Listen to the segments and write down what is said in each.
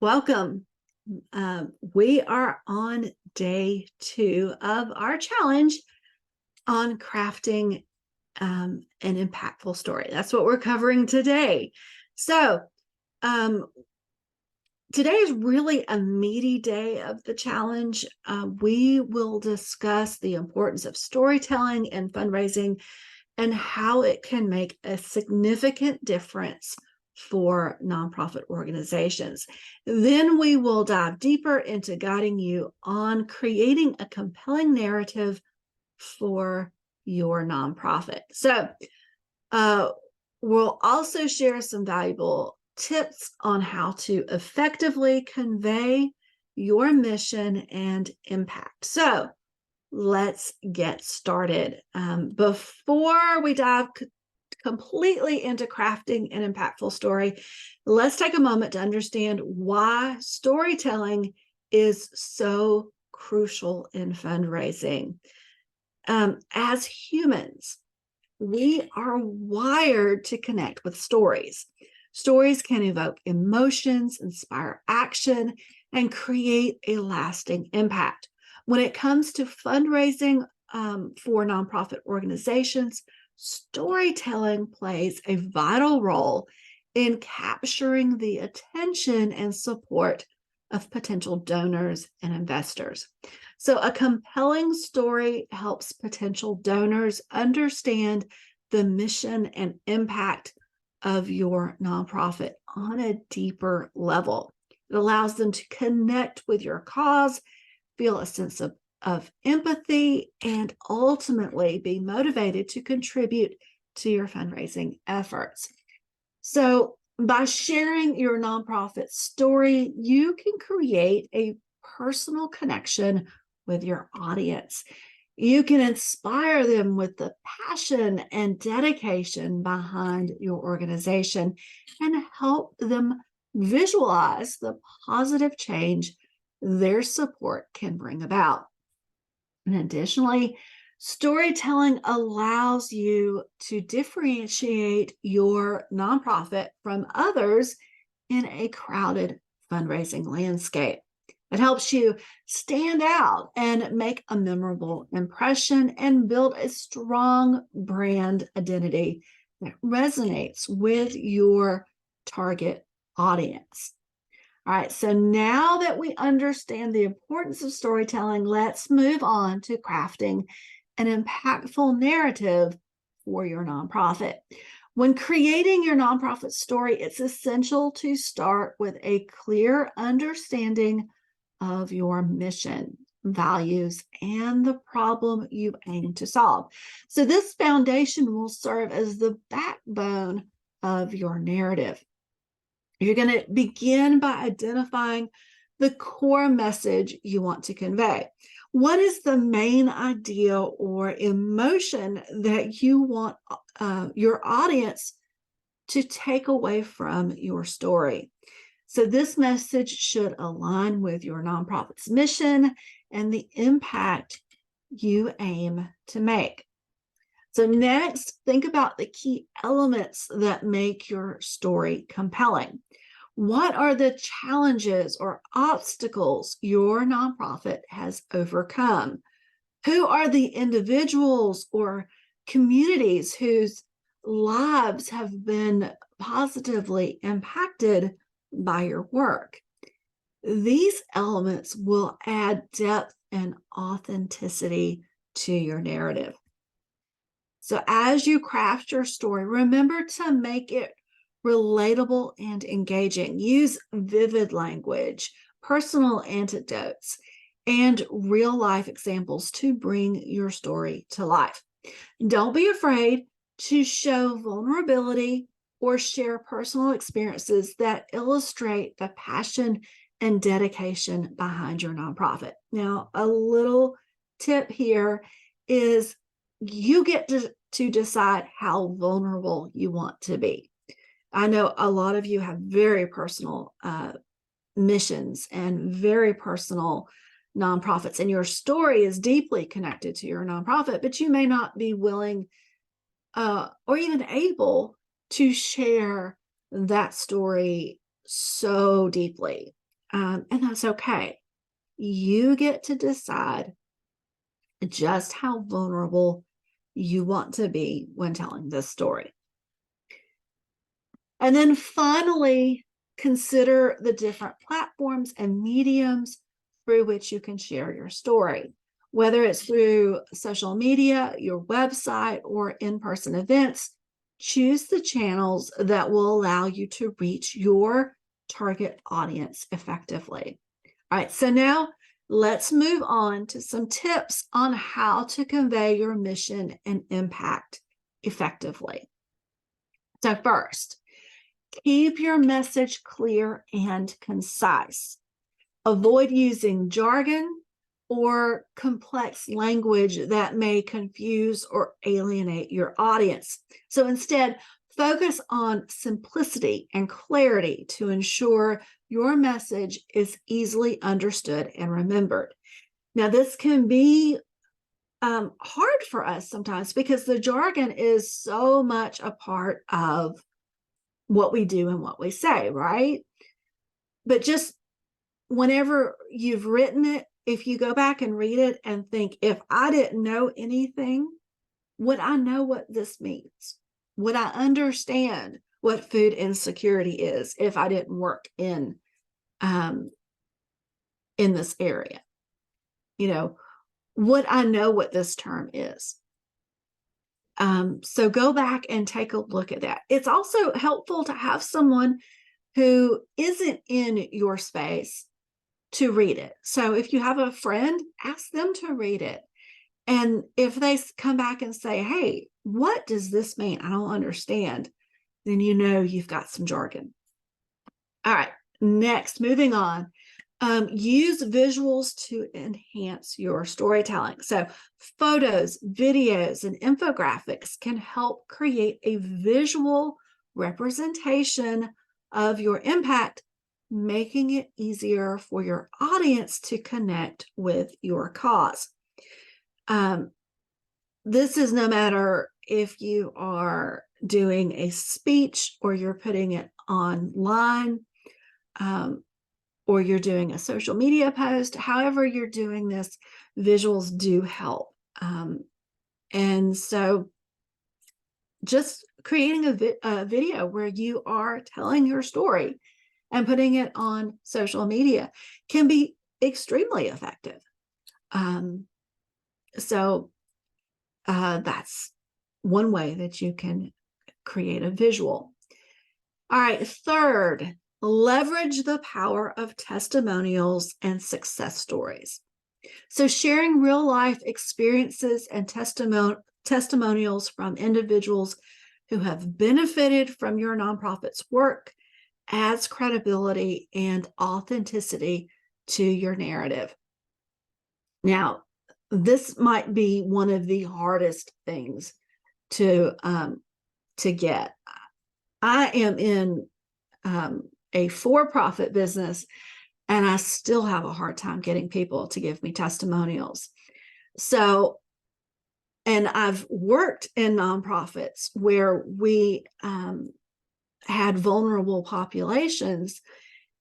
Welcome. We are on day 2 of our challenge on crafting an impactful story. That's what we're covering today. So, um, today is really a meaty day of the challenge. We will discuss the importance of storytelling and fundraising and how it can make a significant difference for nonprofit organizations. Then we will dive deeper into guiding you on creating a compelling narrative for your nonprofit. So, we'll also share some valuable tips on how to effectively convey your mission and impact. So, let's get started. Before we dive completely into crafting an impactful story, let's take a moment to understand why storytelling is so crucial in fundraising. As humans, we are wired to connect with stories. Stories can evoke emotions, inspire action, and create a lasting impact. When it comes to fundraising for nonprofit organizations, storytelling plays a vital role in capturing the attention and support of potential donors and investors. So, a compelling story helps potential donors understand the mission and impact of your nonprofit on a deeper level. It allows them to connect with your cause, feel a sense of empathy, and ultimately be motivated to contribute to your fundraising efforts. So, by sharing your nonprofit story, you can create a personal connection with your audience. You can inspire them with the passion and dedication behind your organization and help them visualize the positive change their support can bring about. And additionally, storytelling allows you to differentiate your nonprofit from others in a crowded fundraising landscape. It helps you stand out and make a memorable impression and build a strong brand identity that resonates with your target audience. All right, so now that we understand the importance of storytelling, let's move on to crafting an impactful narrative for your nonprofit. When creating your nonprofit story, it's essential to start with a clear understanding of your mission, values, and the problem you aim to solve. So this foundation will serve as the backbone of your narrative. You're going to begin by identifying the core message you want to convey. What is the main idea or emotion that you want your audience to take away from your story? So this message should align with your nonprofit's mission and the impact you aim to make. So next, think about the key elements that make your story compelling. What are the challenges or obstacles your nonprofit has overcome? Who are the individuals or communities whose lives have been positively impacted by your work? These elements will add depth and authenticity to your narrative. So as you craft your story, remember to make it relatable and engaging. Use vivid language, personal anecdotes, and real life examples to bring your story to life. Don't be afraid to show vulnerability or share personal experiences that illustrate the passion and dedication behind your nonprofit. Now, a little tip here is you get to decide how vulnerable you want to be. I know a lot of you have very personal missions and very personal nonprofits, and your story is deeply connected to your nonprofit, but you may not be willing or even able to share that story so deeply. and that's okay. You get to decide just how vulnerable you want to be when telling this story. And then finally, consider the different platforms and mediums through which you can share your story, whether it's through social media, your website, or in-person events. Choose the channels that will allow you to reach your target audience effectively. All right, so now let's move on to some tips on how to convey your mission and impact effectively. So first, keep your message clear and concise. Avoid using jargon or complex language that may confuse or alienate your audience. So instead, focus on simplicity and clarity to ensure your message is easily understood and remembered. Now, this can be hard for us sometimes because the jargon is so much a part of what we do and what we say, right? But just whenever you've written it, if you go back and read it and think, if I didn't know anything, would I know what this means? Would I understand what food insecurity is if I didn't work in this area? You know, would I know what this term is? So go back and take a look at that. It's also helpful to have someone who isn't in your space to read it. So if you have a friend, ask them to read it. And if they come back and say, hey, what does this mean? I don't understand. Then you know you've got some jargon. All right, next, moving on. Use visuals to enhance your storytelling. So photos, videos, and infographics can help create a visual representation of your impact, making it easier for your audience to connect with your cause. This is no matter if you are doing a speech or you're putting it online, or you're doing a social media post. However you're doing this, visuals do help. And so just creating a video where you are telling your story and putting it on social media can be extremely effective. So that's one way that you can create a visual. All right, third, leverage the power of testimonials and success stories. So sharing real life experiences and testimonials from individuals who have benefited from your nonprofit's work adds credibility and authenticity to your narrative. Now, this might be one of the hardest things to get. I am in a for-profit business, and I still have a hard time getting people to give me testimonials. So, and I've worked in nonprofits where we had vulnerable populations,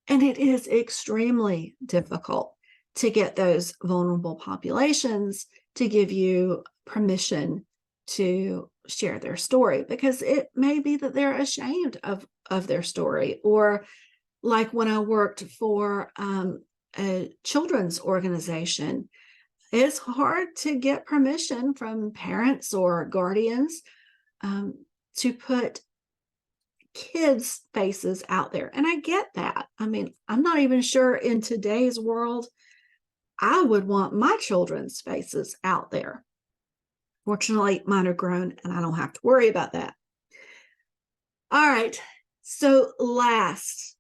and it is extremely difficult to get those vulnerable populations to give you permission to share their story, because it may be that they're ashamed of their story. Or like when I worked for a children's organization, it's hard to get permission from parents or guardians to put kids' faces out there. And I get that. I mean, I'm not even sure in today's world I would want my children's faces out there. Fortunately, mine are grown and I don't have to worry about that. All right. So last,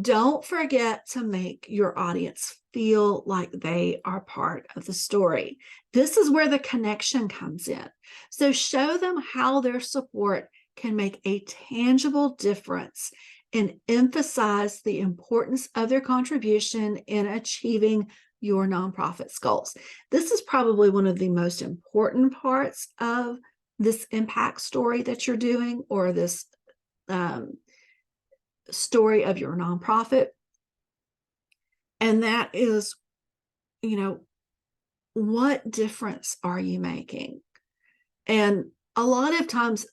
don't forget to make your audience feel like they are part of the story. This is where the connection comes in. So show them how their support can make a tangible difference and emphasize the importance of their contribution in achieving your nonprofit's goals. This is probably one of the most important parts of this impact story that you're doing, or this story of your nonprofit. And that is, what difference are you making? And a lot of times,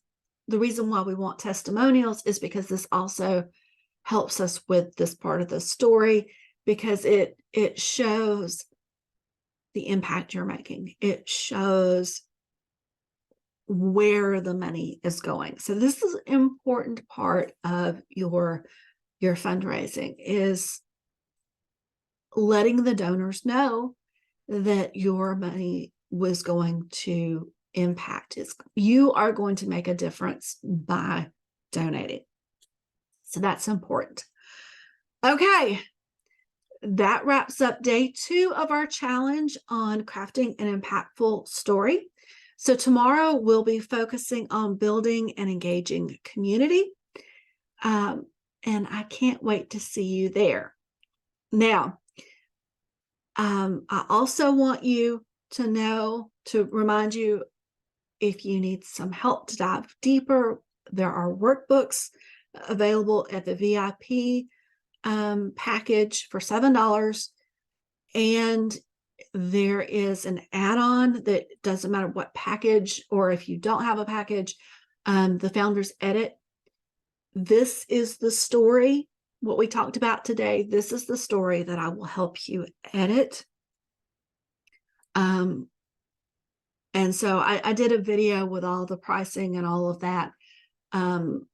the reason why we want testimonials is because this also helps us with this part of the story, because it shows the impact you're making. It shows where the money is going. So this is an important part of your fundraising, is letting the donors know that your money was going to impact. You are going to make a difference by donating. So that's important. Okay, that wraps up day 2 of our challenge on crafting an impactful story. So tomorrow we'll be focusing on building and engaging community. And I can't wait to see you there. Now, I also want you to remind you, if you need some help to dive deeper, there are workbooks available at the VIP package for $7. And there is an add-on that doesn't matter what package, or if you don't have a package, the Founders Edit. This is the story, what we talked about today. This is the story that I will help you edit. And so I did a video with all the pricing and all of that on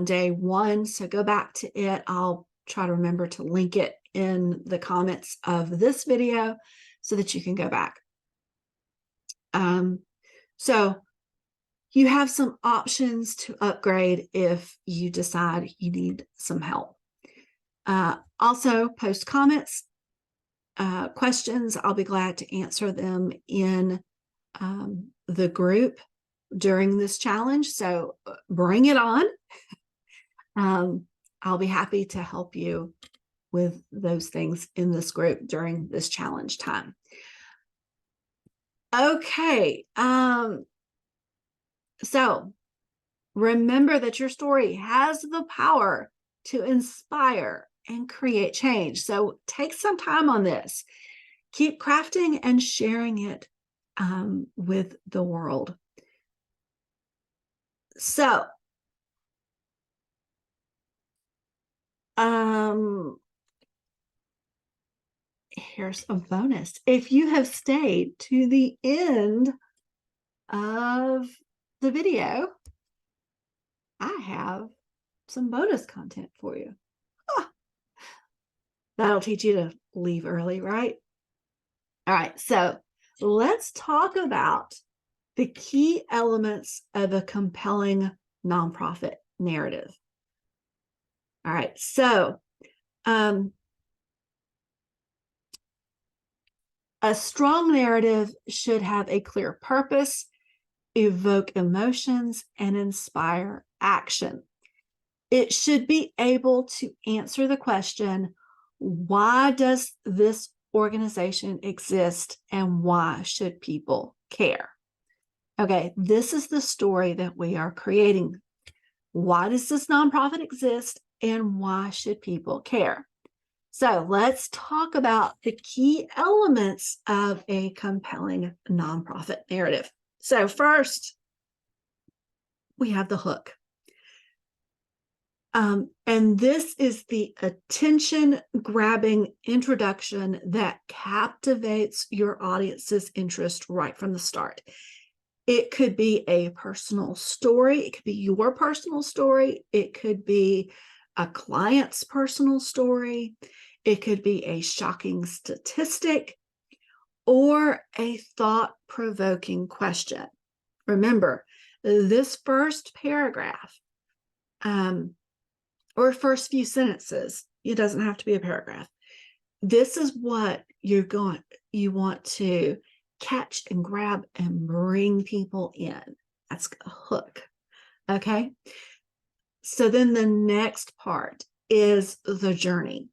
day 1. So go back to it. I'll try to remember to link it in the comments of this video so that you can go back. So you have some options to upgrade if you decide you need some help. Also, post comments, questions. I'll be glad to answer them in the group during this challenge. So bring it on. I'll be happy to help you with those things in this group during this challenge time. Okay. So remember that your story has the power to inspire and create change. So take some time on this. Keep crafting and sharing it with the world. So, here's a bonus. If you have stayed to the end of the video, I have some bonus content for you. That'll teach you to leave early, right? All right, so let's talk about the key elements of a compelling nonprofit narrative. All right, so a strong narrative should have a clear purpose, evoke emotions, and inspire action. It should be able to answer the question, why does this organization exist and why should people care? Okay, this is the story that we are creating. Why does this nonprofit exist and why should people care? So let's talk about the key elements of a compelling nonprofit narrative. So first, we have the hook. And this is the attention-grabbing introduction that captivates your audience's interest right from the start. It could be a personal story. It could be your personal story. It could be a client's personal story. It could be a shocking statistic or a thought-provoking question. Remember, this first paragraph or first few sentences, it doesn't have to be a paragraph. This is what you want to catch and grab and bring people in. That's a hook. Okay. So then the next part is the journey.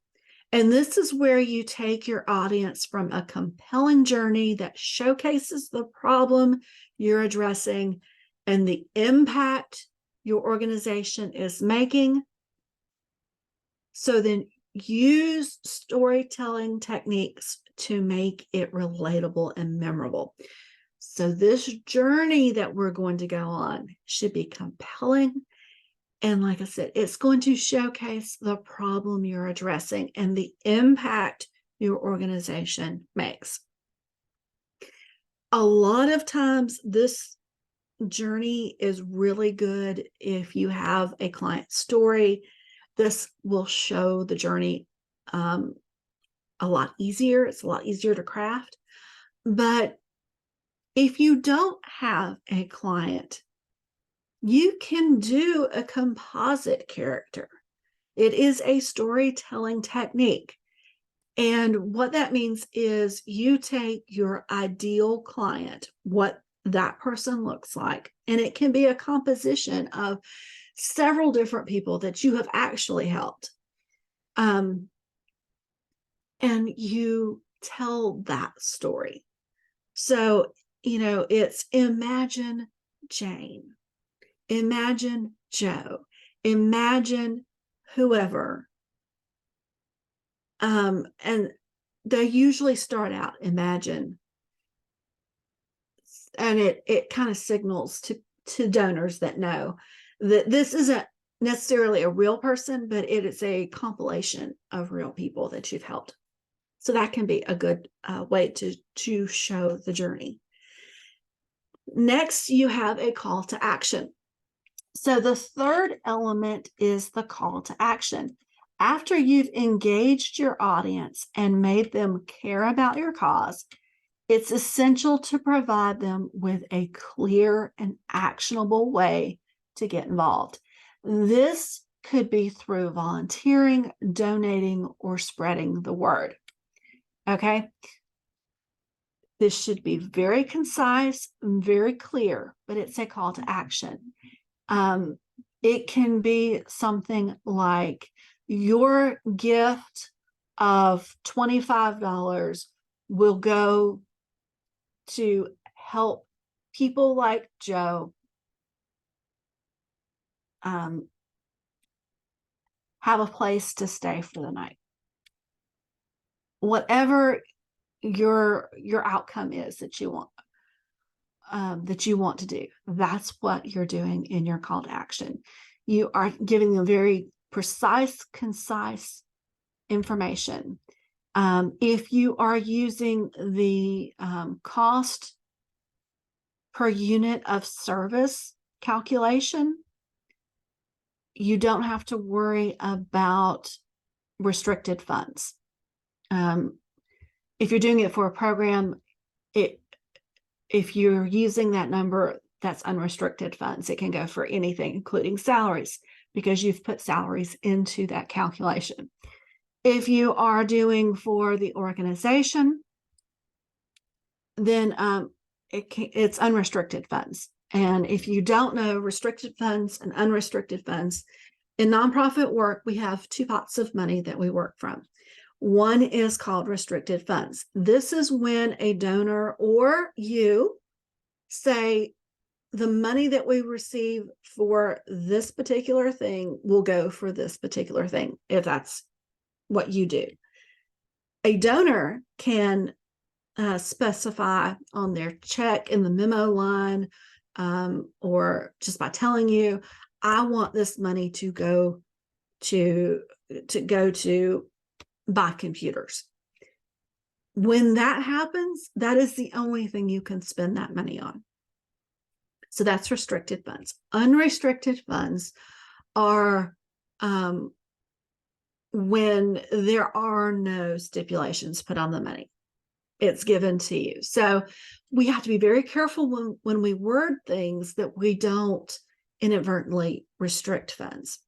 And this is where you take your audience from a compelling journey that showcases the problem you're addressing and the impact your organization is making. So then use storytelling techniques to make it relatable and memorable. So this journey that we're going to go on should be compelling. And like I said, it's going to showcase the problem you're addressing and the impact your organization makes. A lot of times this journey is really good if you have a client story. This will show the journey a lot easier. It's a lot easier to craft. But if you don't have a client, you can do a composite character. It is a storytelling technique. And what that means is you take your ideal client, what that person looks like, and it can be a composition of several different people that you have actually helped. And you tell that story. So, it's imagine Jane, imagine Joe, imagine whoever. And they usually start out imagine, and it kind of signals to donors that know that this isn't necessarily a real person, but it is a compilation of real people that you've helped. So that can be a good way to show the journey. Next, you have a call to action. So the third element is the call to action. After you've engaged your audience and made them care about your cause, it's essential to provide them with a clear and actionable way to get involved. This could be through volunteering, donating, or spreading the word. Okay? This should be very concise and very clear, but it's a call to action. It can be something like, your gift of $25 will go to help people like Joe have a place to stay for the night. Whatever your outcome is that you want to do, that's what you're doing in your call to action. You are giving them very precise, concise information. If you are using the cost per unit of service calculation, you don't have to worry about restricted funds. If you're doing it for a program, if you're using that number, that's unrestricted funds. It can go for anything, including salaries, because you've put salaries into that calculation. If you are doing for the organization, then it's unrestricted funds. And if you don't know restricted funds and unrestricted funds, in nonprofit work, we have two pots of money that we work from. One is called restricted funds. This is when a donor or you say, the money that we receive for this particular thing will go for this particular thing, if that's what you do. A donor can specify on their check in the memo line, or just by telling you, I want this money to go to buy computers. When that happens, that is the only thing you can spend that money on. So that's restricted funds. Unrestricted funds are when there are no stipulations put on the money. It's given to you. So we have to be very careful when we word things that we don't inadvertently restrict funds.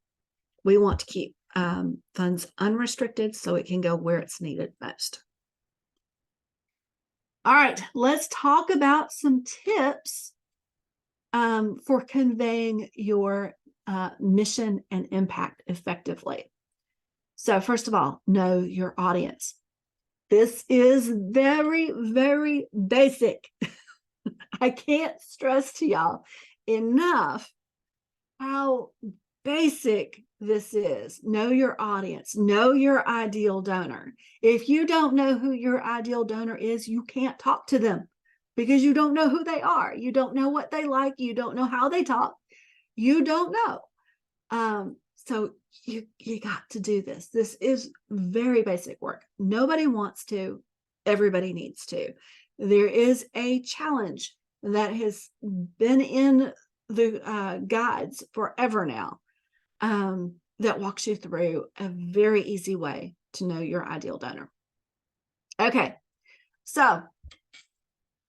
We want to keep funds unrestricted so it can go where it's needed most. All right, let's talk about some tips for conveying your mission and impact effectively. So first of all, know your audience. This is very, very basic. I can't stress to y'all enough how basic this is. Know your audience, know your ideal donor. If you don't know who your ideal donor is, you can't talk to them because you don't know who they are. You don't know what they like. You don't know how they talk. You don't know. So you got to do this. This is very basic work. Nobody wants to, everybody needs to. There is a challenge that has been in the guides forever now, that walks you through a very easy way to know your ideal donor. Okay, so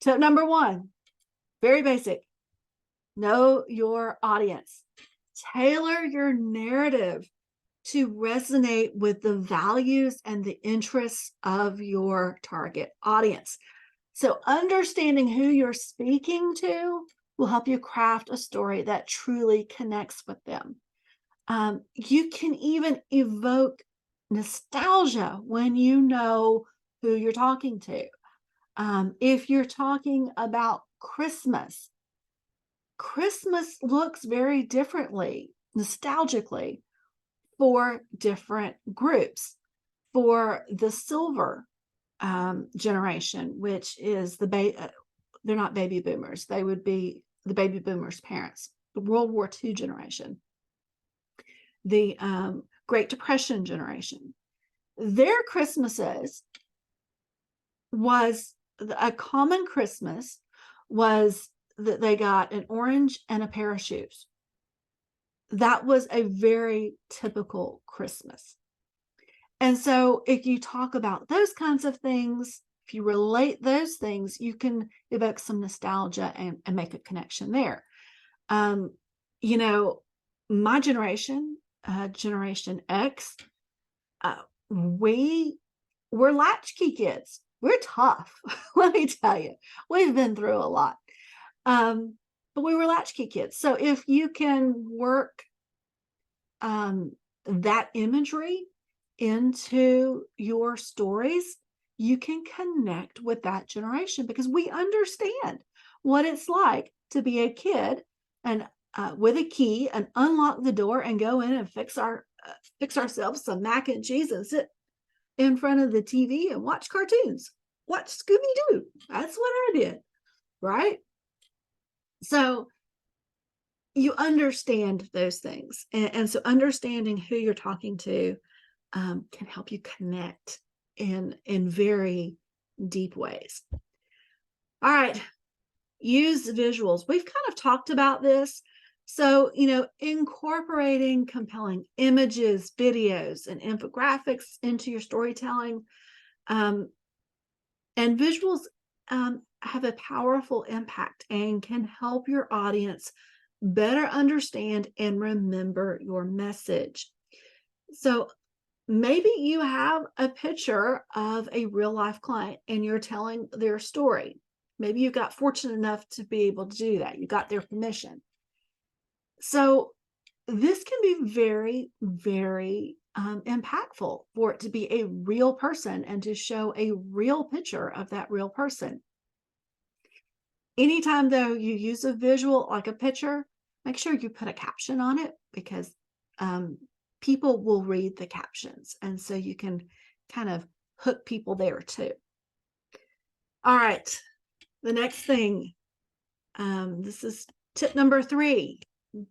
tip number 1, very basic, know your audience. Tailor your narrative to resonate with the values and the interests of your target audience. So understanding who you're speaking to will help you craft a story that truly connects with them. You can even evoke nostalgia when you know who you're talking to. If you're talking about Christmas, Christmas looks very differently, nostalgically, for different groups. For the silver generation, which is they're not baby boomers, they would be the baby boomers' parents, the World War II generation, the Great Depression generation. Their Christmases was a common Christmas was that they got an orange and a pair of shoes. That was a very typical Christmas. And so if you talk about those kinds of things, if you relate those things, you can evoke some nostalgia and make a connection there. You know, my generation, Generation X, we were latchkey kids. We're tough. Let me tell you, we've been through a lot. But we were latchkey kids. So if you can work that imagery into your stories, you can connect with that generation because we understand what it's like to be a kid and with a key and unlock the door and go in and fix ourselves some mac and cheese and sit in front of the TV and watch cartoons, watch Scooby-Doo. That's what I did, right? So you understand those things, and so understanding who you're talking to can help you connect in very deep ways. All right, use visuals. We've kind of talked about this. So, you know, incorporating compelling images, videos, and infographics into your storytelling, and visuals have a powerful impact and can help your audience better understand and remember your message. So maybe you have a picture of a real life client and you're telling their story. Maybe you got fortunate enough to be able to do that. You got their permission. So this can be very, very impactful for it to be a real person and to show a real picture of that real person. Anytime, though, you use a visual like a picture, make sure you put a caption on it because people will read the captions. And so you can kind of hook people there too. All right, the next thing, this is tip number 3,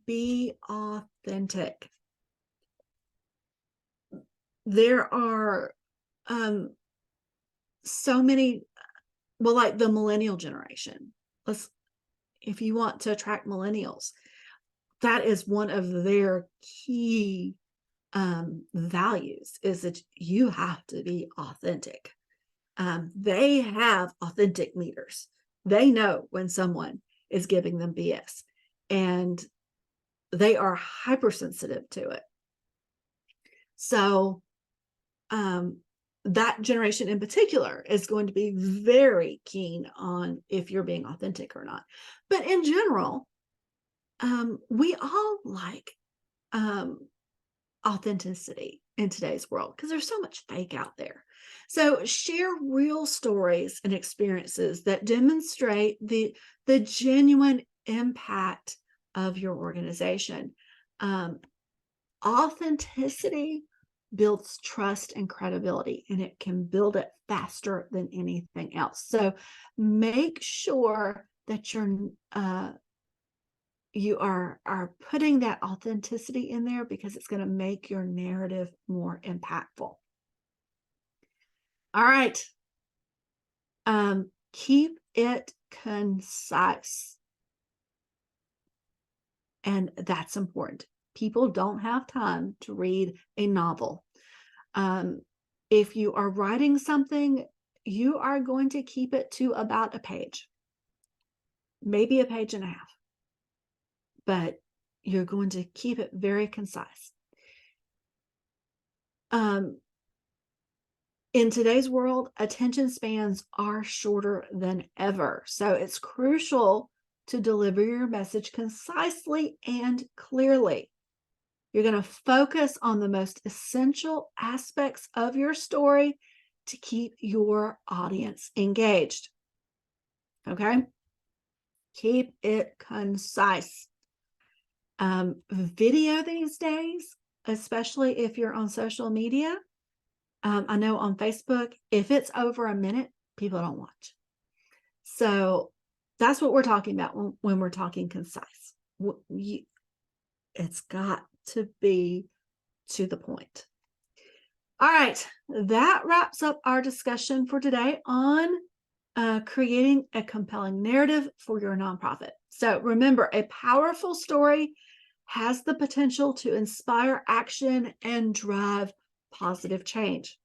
be authentic. There are so many, well, like the millennial generation. If you want to attract millennials, that is one of their key values, is that you have to be authentic. They have authentic meters. They know when someone is giving them BS, and they are hypersensitive to it. So that generation in particular is going to be very keen on if you're being authentic or not. But in general, we all like authenticity in today's world because there's so much fake out there. So share real stories and experiences that demonstrate the genuine impact of your organization. Authenticity builds trust and credibility, and it can build it faster than anything else. So make sure that you are putting that authenticity in there, because it's going to make your narrative more impactful. All right. Keep it concise. And that's important. People don't have time to read a novel. If you are writing something, you are going to keep it to about a page, maybe a page and a half, but you're going to keep it very concise. In today's world, attention spans are shorter than ever. So it's crucial to deliver your message concisely and clearly. You're going to focus on the most essential aspects of your story to keep your audience engaged. Okay? Keep it concise. Video these days, especially if you're on social media, I know on Facebook, if it's over a minute, people don't watch. So that's what we're talking about when we're talking concise. It's got to be to the point. All right, that wraps up our discussion for today on creating a compelling narrative for your nonprofit. So remember, a powerful story has the potential to inspire action and drive positive change.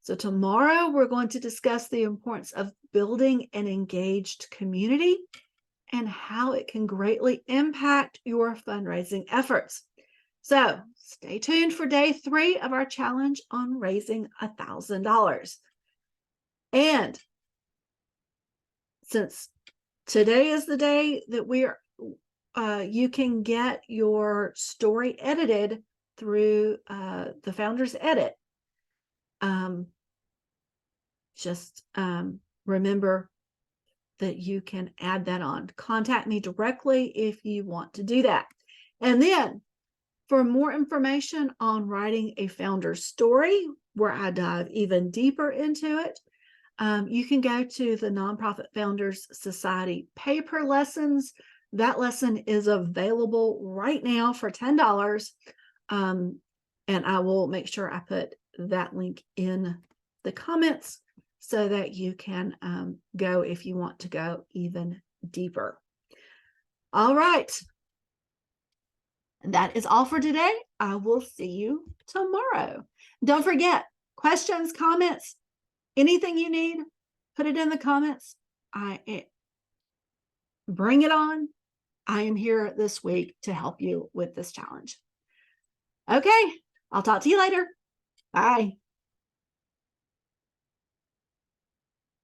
So tomorrow we're going to discuss the importance of building an engaged community and how it can greatly impact your fundraising efforts. So stay tuned for day 3 of our challenge on raising $1,000. And since today is the day that you can get your story edited through the Founders Edit. Just remember that you can add that on. Contact me directly if you want to do that. And then for more information on writing a founder's story, where I dive even deeper into it, you can go to the Nonprofit Founders Society Paper Lessons. That lesson is available right now for $10. And I will make sure I put that link in the comments so that you can go if you want to go even deeper. All right. That is all for today. I will see you tomorrow. Don't forget, questions, comments, anything you need, put it in the comments. Bring it on. I am here this week to help you with this challenge. Okay, I'll talk to you later. Bye.